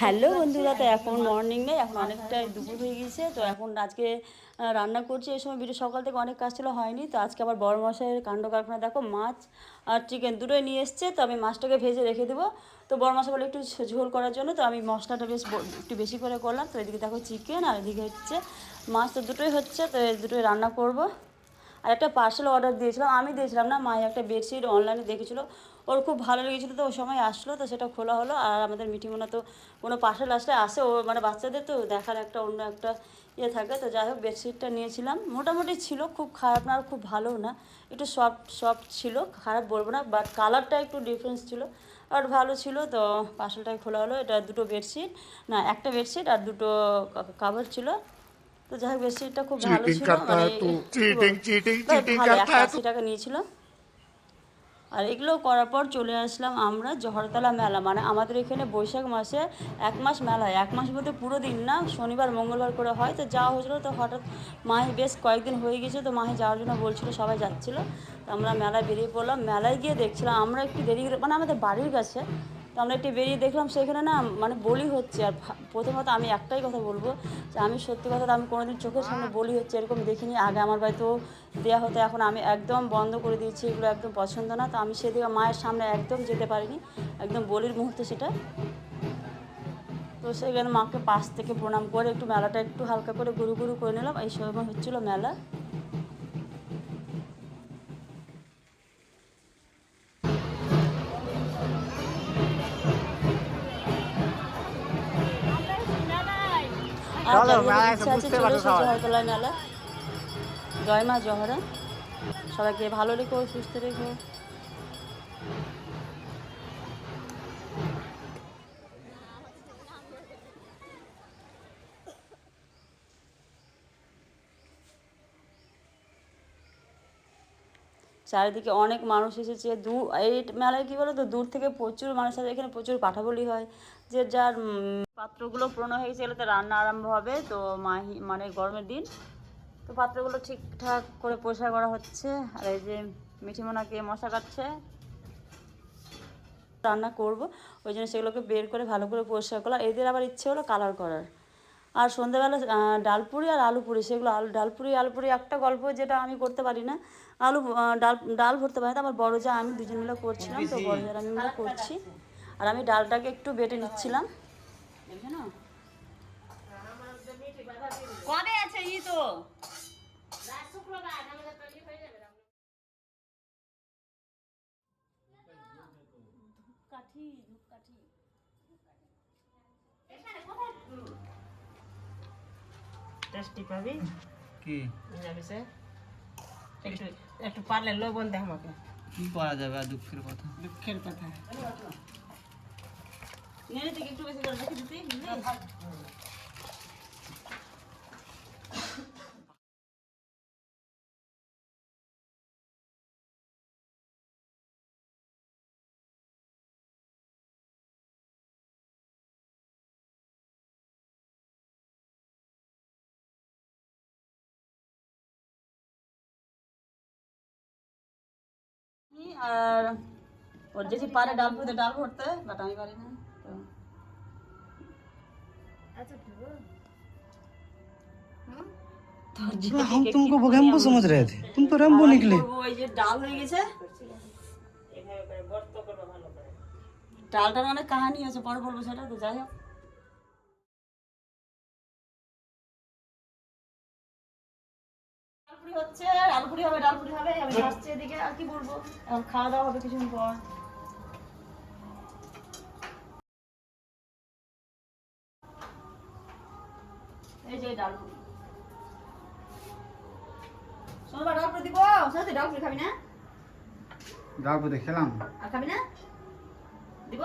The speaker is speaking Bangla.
হ্যালো বন্ধুরা, তো এখন মর্নিং নেই, এখন অনেকটাই দুপুর হয়ে গিয়েছে। তো এখন আজকে রান্না করছি। এই সময় ভিডিও সকাল থেকে অনেক কাজ ছিল, হয়নি। তো আজকে আবার বড় মশাইয়ের কাণ্ড কারখানা দেখো, মাছ আর চিকেন দুটোই নিয়ে এসছে। তো আমি মাছটাকে ভেজে রেখে দেবো। তো বড় মশাই বলে একটু ঝোল করার জন্য, তো আমি মশলাটা বেশ একটু বেশি করে করলাম। তো এদিকে দেখো চিকেন, আর এদিকে হচ্ছে মাছ। তো দুটোই হচ্ছে, তো এই দুটোই রান্না করব। আর একটা পার্সেল অর্ডার দিয়েছিলাম, আমি দিয়েছিলাম না, মায়ের একটা বেডশিট অনলাইনে দেখেছিলো, ওর খুব ভালো লেগেছিলো। তো ওই সময় আসলো, তো সেটা খোলা হলো। আর আমাদের মিঠিমোনা তো কোনো পার্সেল আসলে আসে, ও মানে বাচ্চাদের তো দেখার একটা অন্য একটা ইয়ে থাকে। তো যাই হোক, বেডশিটটা নিয়েছিলাম, মোটামুটি ছিল, খুব খারাপ না আর খুব ভালোও না, একটু সফট সফট ছিল, খারাপ বলবো না, বাট কালারটা একটু ডিফারেন্স ছিল, আর ভালো ছিল। তো পার্সেলটাই খোলা হলো। এটা দুটো বেডশিট, না একটা বেডশিট আর দুটো কাভার ছিল। তো যাই হোক, বেডশিটটা খুব ভালো ছিল, মানে ভালো 180 টাকা নিয়েছিল। আর এগুলো করার পর চলে আসলাম আমরা জহরতলা মেলা, মানে আমাদের এখানে বৈশাখ মাসে 1 মাস মেলা হয়। 1 মাস বলতে পুরো দিন না, শনিবার মঙ্গলবার করে হয়। তো যাওয়া হয়েছিলো, তো হঠাৎ মাহি বেশ কয়েকদিন হয়ে গেছে, তো মাহি যাওয়ার জন্য বলছিলো, সবাই যাচ্ছিলো। তো আমরা মেলায় বেরিয়ে পড়লাম। মেলায় গিয়ে দেখছিলাম আমরা একটু দেরি, মানে আমাদের বাড়ির কাছে। তো আমরা একটু বেরিয়ে দেখলাম সেখানে না, মানে বলি হচ্ছে। আর প্রথমত আমি একটাই কথা বলবো, যে আমি সত্যি কথা, আমি কোনোদিন চোখের সামনে বলি হচ্ছে এরকম দেখিনি আগে। আমার বাড়িতেও দেওয়া হতো, এখন আমি একদম বন্ধ করে দিয়েছি, এগুলো একদম পছন্দ না। তো আমি সেদিকে মায়ের সামনে একদম যেতে পারিনি, একদম বলির মুহূর্তে সেটা। তো সেখানে মাকে পাশ থেকে প্রণাম করে একটু মেলাটা একটু হালকা করে ঘুরু ঘুরু করে নিলাম। এই সময় হচ্ছিলো মেলা। আর যাদের ইচ্ছা আছে চলে এসো জহরতলায় মেলা। জয় মা জহরা, সবাইকে ভালো রেখো, সুস্থ রেখো। চারিদিকে অনেক মানুষ এসেছে। এই মেলায় কী বলো তো, দূর থেকে প্রচুর মানুষ আছে। এখানে প্রচুর পাঠাবলি হয়, যে যার পাত্রগুলো পুরনো হয়ে গেছে, এগুলোতে রান্না আরম্ভ হবে। তো মানে গরমের দিন, তো পাত্রগুলো ঠিকঠাক করে পরিষ্কার করা হচ্ছে। আর এই যে মিঠিমোনাকে মশা কাটছে, রান্না করব, ওই জন্য সেগুলোকে বের করে ভালো করে পরিষ্কার করলাম। এদের আবার ইচ্ছে হলো কালার করার। আর সন্ধ্যাবেলা ডালপুরি আর আলুপুরি, সেগুলো আলুপুরি একটা গল্প, যেটা আমি করতে পারি না। আলু ডাল ভরতে পারি না। আমার বড় যা আমি দুজন মিলে করছিলাম, তো বড় যা আমি মিলে করছি। আর আমি ডালটাকে একটু বেটে নিচ্ছিলাম। কবে আছে ই তো ধূপকাঠি টেস্টি পাবি কি যাবে, একটু একটু পারলে লবণ দে আমাকে। কি করা যাবে, আর দুঃখের কথা নেড়ে থেকে একটু বেশি করে রেখে দিতে। আর ওর যদি পারে ডাল ভরতে, বাট আমি পারি না। तो हम तुमको रैम्बो समझ रहे थे, तुम तो रैम्बो निकले। ওই যে ডাল হয়ে গেছে, ডালটার অনেক কাহিনী আছে, পরে বলবো সেটা। তো যাই হোক, হচ্ছে আলুপুরি হবে, ডালপুরি হবে, আমি আসছি এদিকে। আর কি বলবো, এখন খাওয়া দাওয়া হবে কিছুক্ষণ পর। এই যে ডালপুরি, শোনো ডালপুরি দিব। তুই ডালপুরি খাবি না? ডালপুরি খেলাম, আর খাবি না? দিব।